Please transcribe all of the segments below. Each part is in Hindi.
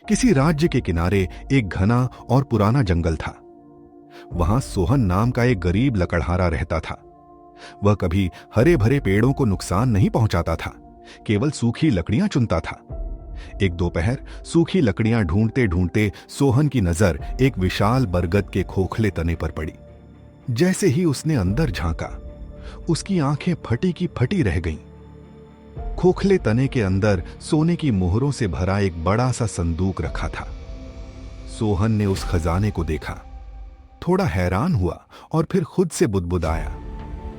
किसी राज्य के किनारे एक घना और पुराना जंगल था। वहां सोहन नाम का एक गरीब लकड़हारा रहता था। वह कभी हरे भरे पेड़ों को नुकसान नहीं पहुंचाता था, केवल सूखी लकड़ियां चुनता था। एक दोपहर सूखी लकड़ियां ढूंढते ढूंढते सोहन की नजर एक विशाल बरगद के खोखले तने पर पड़ी। जैसे ही उसने अंदर झांका, उसकी आंखें फटी की फटी रह गईं। खोखले तने के अंदर सोने की मोहरों से भरा एक बड़ा सा संदूक रखा था। सोहन ने उस खजाने को देखा, थोड़ा हैरान हुआ और फिर खुद से बुदबुदाया,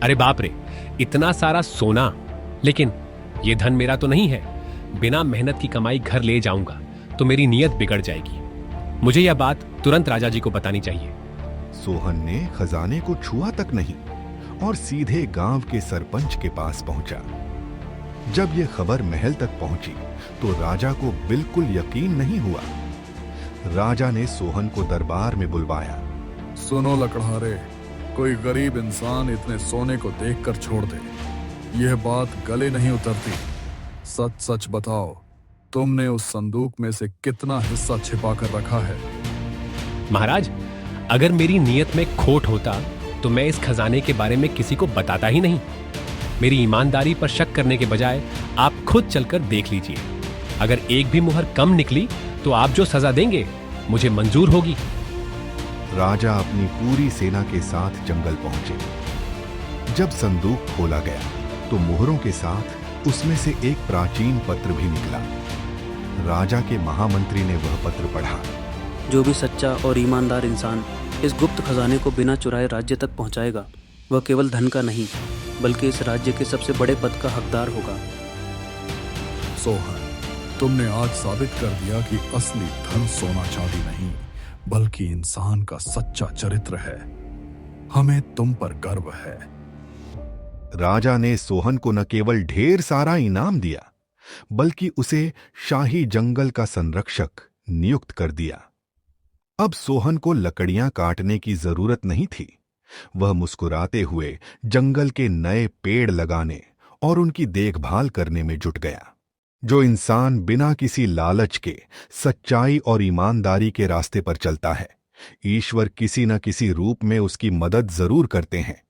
अरे बाप रे, इतना सारा सोना! लेकिन ये धन मेरा तो नहीं है। बिना मेहनत की कमाई घर ले जाऊंगा तो मेरी नीयत बिगड़ जाएगी। मुझे यह बात तुरंत राजा जी को बतानी चाहिए। सोहन ने खजाने को छुआ तक नहीं और सीधे गांव के सरपंच के पास पहुंचा। जब यह खबर महल तक पहुंची तो राजा को बिल्कुल यकीन नहीं हुआ। राजा ने सोहन को दरबार में बुलवाया। सुनो लकड़हारे, कोई गरीब इंसान इतने सोने को देखकर छोड़ दे, यह बात गले नहीं उतरती। सच सच बताओ, तुमने उस संदूक में से कितना हिस्सा छिपा कर रखा है? महाराज, अगर मेरी नीयत में खोट होता तो मैं इस खजाने के बारे में किसी को बताता ही नहीं। मेरी ईमानदारी पर शक करने के बजाय आप खुद चलकर देख लीजिए। अगर एक भी मुहर कम निकली तो आप जो सजा देंगे मुझे मंजूर होगी। राजा अपनी पूरी सेना के साथ जंगल पहुंचे। जब संदूक खोला गया तो मोहरों के साथ उसमें से एक प्राचीन पत्र भी निकला। राजा के महामंत्री ने वह पत्र पढ़ा। जो भी सच्चा और ईमानदार इंसान इस गुप्त खजाने को बिना चुराए राज्य तक पहुंचाएगा, वह केवल धन का नहीं बल्कि इस राज्य के सबसे बड़े पद का हकदार होगा। सोहन, तुमने आज साबित कर दिया कि असली धन सोना चांदी नहीं बल्कि इंसान का सच्चा चरित्र है। हमें तुम पर गर्व है। राजा ने सोहन को न केवल ढेर सारा इनाम दिया बल्कि उसे शाही जंगल का संरक्षक नियुक्त कर दिया। अब सोहन को लकड़ियां काटने की जरूरत नहीं थी। वह मुस्कुराते हुए जंगल के नए पेड़ लगाने और उनकी देखभाल करने में जुट गया। जो इंसान बिना किसी लालच के सच्चाई और ईमानदारी के रास्ते पर चलता है, ईश्वर किसी न किसी रूप में उसकी मदद जरूर करते हैं।